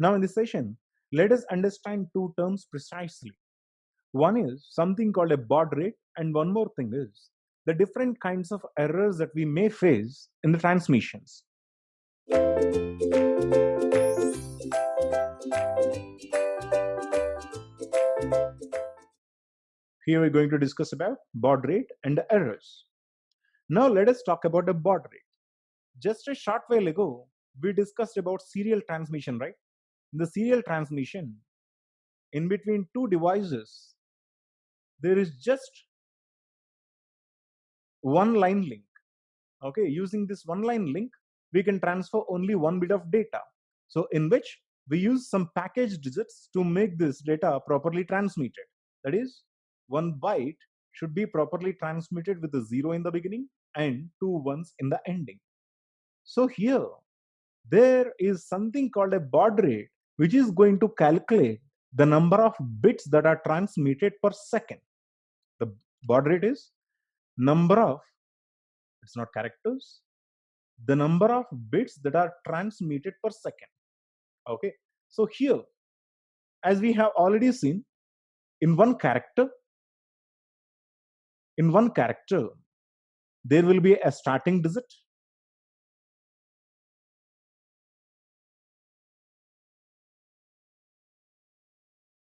Now in this session, let us understand two terms precisely. One is something called a baud rate, and one more thing is the different kinds of errors that we may face in the transmissions. Here we're going to discuss about baud rate and the errors. Now let us talk about the baud rate. Just a short while ago, we discussed about serial transmission, right? In the serial transmission, in between two devices, there is just one line link. Okay, using this one line link, we can transfer only one bit of data. So in which we use some package digits to make this data properly transmitted. That is, one byte should be properly transmitted with a 0 in the beginning and two ones in the ending. So here, there is something called a baud rate, which is going to calculate the number of bits that are transmitted per second. The baud rate is number of, it's not characters, the number of bits that are transmitted per second. Okay, so here, as we have already seen, in one character, there will be a starting digit,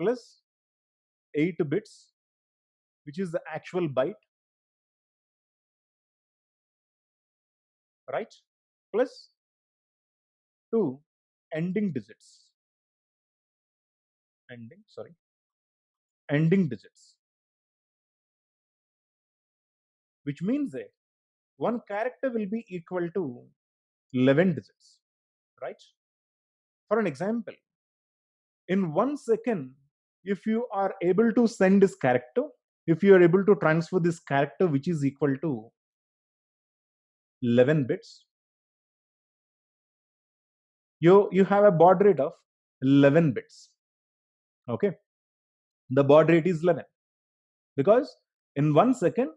plus 8 bits, which is the actual byte, right? Plus 2 ending digits. Ending digits. Which means that one character will be equal to 11 digits, right? For an example, in 1 second, if you are able to send this character, if you are able to transfer this character, which is equal to 11 bits, you have a baud rate of 11 bits. Okay, the baud rate is 11 because in 1 second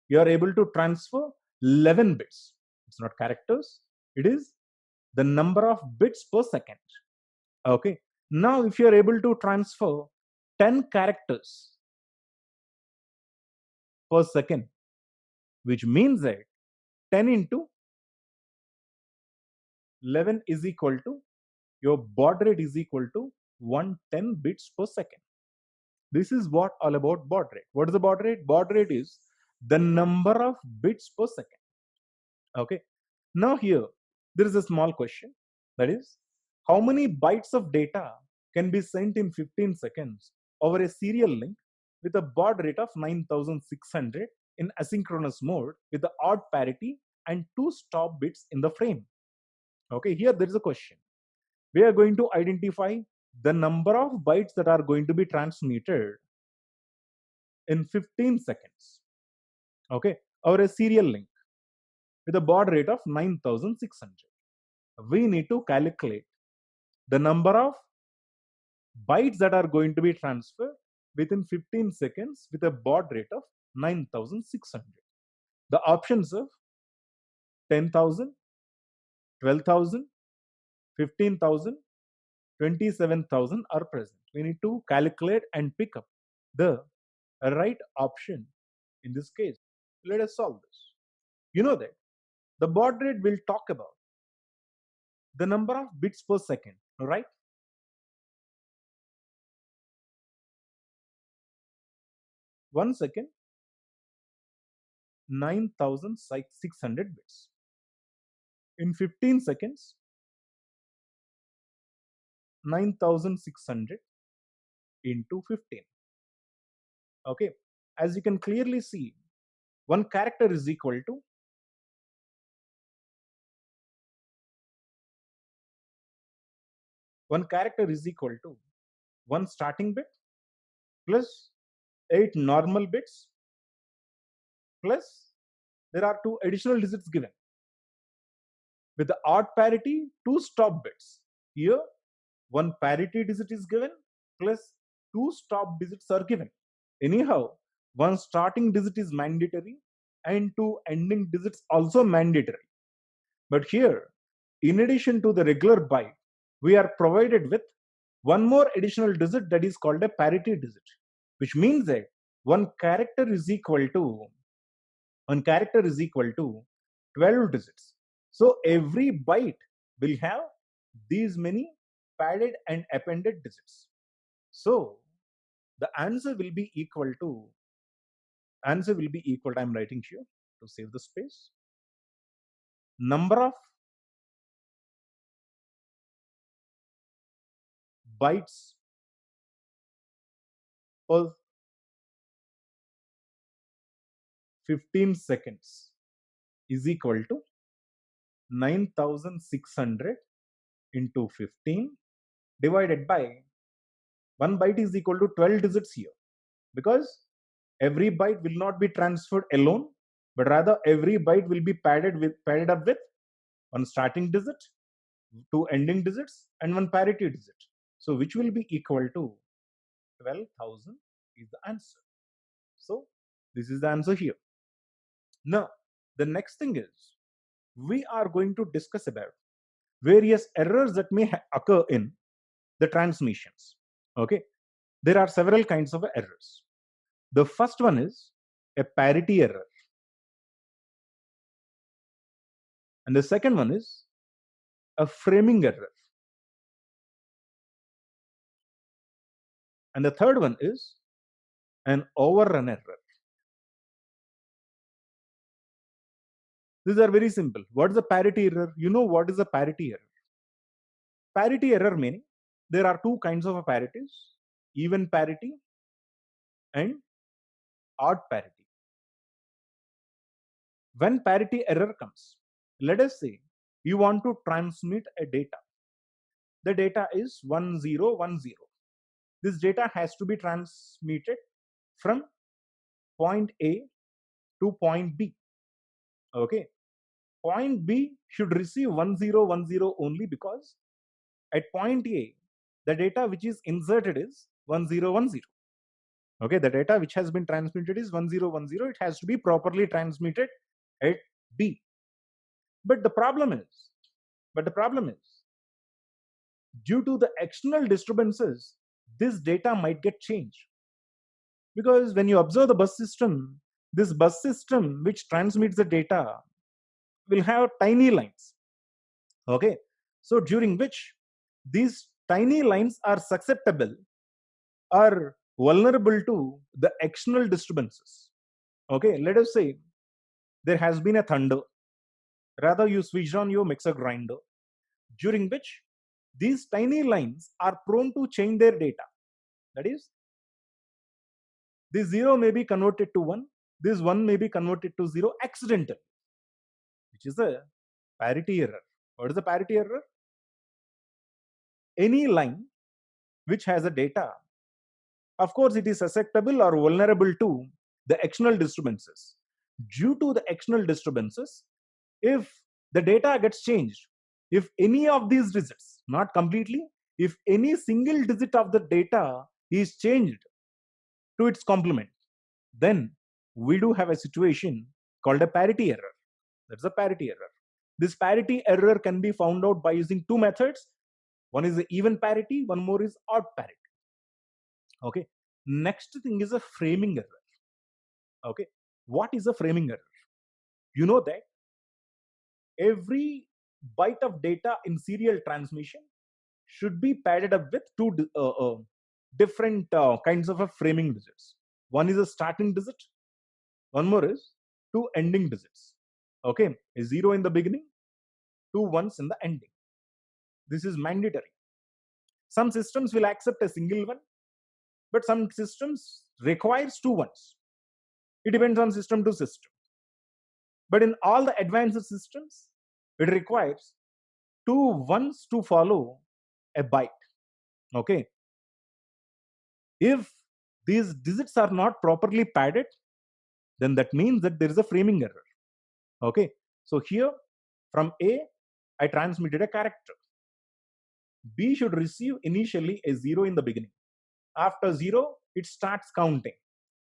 you are able to transfer 11 bits. It's not characters, it is the number of bits per second. Okay, now if you are able to transfer 10 characters per second, which means that 10 into 11 is equal to, your baud rate is equal to 110 bits per second. This is what all about baud rate. What is the baud rate? Baud rate is the number of bits per second. Okay, now here there is a small question, that is, how many bytes of data can be sent in 15 seconds over a serial link with a baud rate of 9600 in asynchronous mode with the odd parity and 2 stop bits in the frame. Okay, here there is a question. We are going to identify the number of bytes that are going to be transmitted in 15 seconds. Okay, over a serial link with a baud rate of 9600. We need to calculate the number of bytes that are going to be transferred within 15 seconds with a baud rate of 9600. The options of 10,000, 12,000, 15,000, 27,000 are present. We need to calculate and pick up the right option in this case. Let us solve this. You know that the baud rate will talk about the number of bits per second, right? One second, 9600 bits. In 15 seconds, 9600 into 15. Okay, as you can clearly see, one character is equal to one starting bit plus 8 normal bits plus there are 2 additional digits given. With the odd parity, 2 stop bits. Here, one parity digit is given plus 2 stop digits are given. Anyhow, one starting digit is mandatory and 2 ending digits also mandatory. But here, in addition to the regular byte, we are provided with one more additional digit that is called a parity digit, which means that one character is equal to 12 digits. So every byte will have these many padded and appended digits. So the answer will be equal to, I'm writing here to save the space, number of bytes per 15 seconds is equal to 9600 into 15 divided by 1 byte is equal to 12 digits here, because every byte will not be transferred alone, but rather every byte will be padded up with one starting digit, two ending digits, and one parity digit. So which will be equal to 12,000 is the answer. So this is the answer here. Now the next thing is, we are going to discuss about various errors that may occur in the transmissions. Okay, there are several kinds of errors. The first one is a parity error, and the second one is a framing error, and the third one is an overrun error. These are very simple. What is a parity error? You know what is a parity error? Parity error meaning there are two kinds of parities: even parity and odd parity. When parity error comes, let us say you want to transmit a data. The data is 1010. This data has to be transmitted from point A to point B. Okay, point B should receive 1010 only, because at point A the data which is inserted is 1010. Okay, the data which has been transmitted is 1010. It has to be properly transmitted at B. But the problem is, due to the external disturbances, this data might get changed. Because when you observe the bus system, this bus system which transmits the data will have tiny lines. Okay, so during which these tiny lines are susceptible or vulnerable to the external disturbances. Okay, let us say there has been a thunder, rather you switched on your mixer grinder, during which these tiny lines are prone to change their data. That is, this 0 may be converted to 1, this 1 may be converted to 0 accidentally, which is a parity error. What is the parity error? Any line which has a data, of course it is susceptible or vulnerable to the external disturbances. Due to the external disturbances, if the data gets changed, if any of these digits, not completely, if any single digit of the data is changed to its complement, then we do have a situation called a parity error. That's a parity error. This parity error can be found out by using two methods. One is the even parity, one more is odd parity. Okay. Next thing is a framing error. Okay. What is a framing error? You know that every byte of data in serial transmission should be padded up with two different kinds of framing digits. One is a starting digit, one more is two ending digits. Okay, a 0 in the beginning, two ones in the ending. This is mandatory. Some systems will accept a single one, but some systems requires two ones. It depends on system to system. But in all the advanced systems, it requires two ones to follow a byte. Okay. If these digits are not properly padded, then that means that there is a framing error. Okay. So here from A, I transmitted a character. B should receive initially a 0 in the beginning. After 0, it starts counting.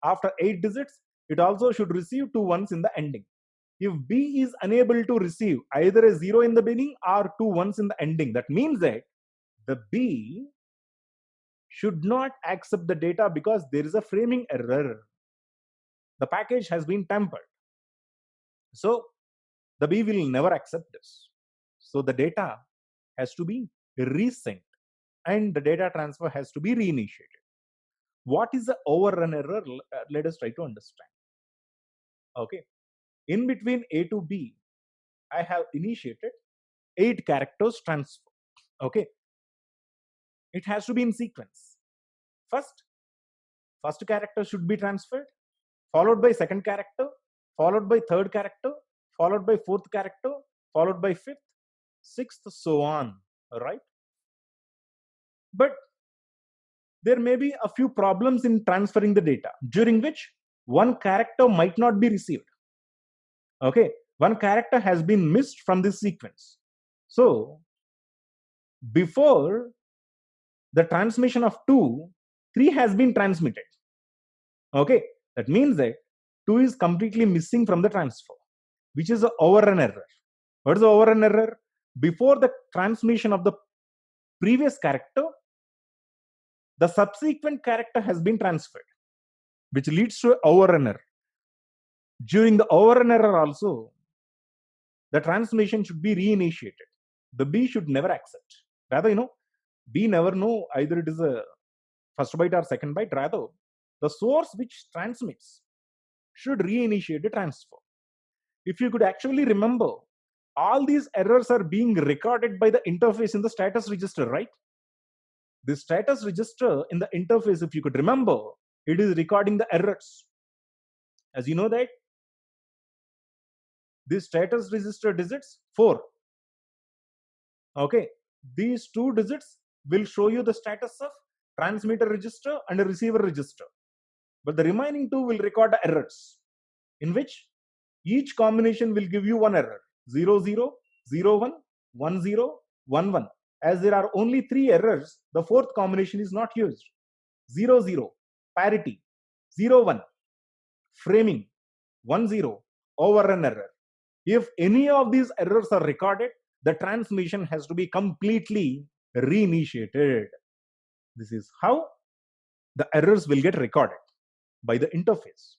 After 8 digits, it also should receive two ones in the ending. If B is unable to receive either a 0 in the beginning or two ones in the ending, that means that the B should not accept the data because there is a framing error. The package has been tampered. So the B will never accept this. So the data has to be resent and the data transfer has to be reinitiated. What is the overrun error? Let us try to understand. Okay. In between A to B, I have initiated 8 characters transfer. Okay. It has to be in sequence. First character should be transferred, followed by second character, followed by third character, followed by fourth character, followed by fifth, sixth, so on. All right. But there may be a few problems in transferring the data, during which one character might not be received. Okay, one character has been missed from this sequence. So before the transmission of 2, 3 has been transmitted. Okay, that means that 2 is completely missing from the transfer, which is an overrun error. What is the overrun error? Before the transmission of the previous character, the subsequent character has been transferred, which leads to an overrun error. During the overrun error also, the transmission should be reinitiated. The B should never accept. Rather, B never know either it is a first byte or second byte. Rather, the source which transmits should reinitiate the transfer. If you could actually remember, all these errors are being recorded by the interface in the status register, right? The status register in the interface, if you could remember, it is recording the errors. As you know that, this status register digits 4. Okay, these 2 digits will show you the status of transmitter register and a receiver register. But the remaining 2 will record the errors, in which each combination will give you one error: 0, 0, 0, 1, 1, 0, 1, 1. As there are only 3 errors, the 4th combination is not used. 0, 0, parity; 0, 1, framing; 1, 0, overrun error. If any of these errors are recorded, the transmission has to be completely reinitiated. This is how the errors will get recorded by the interface.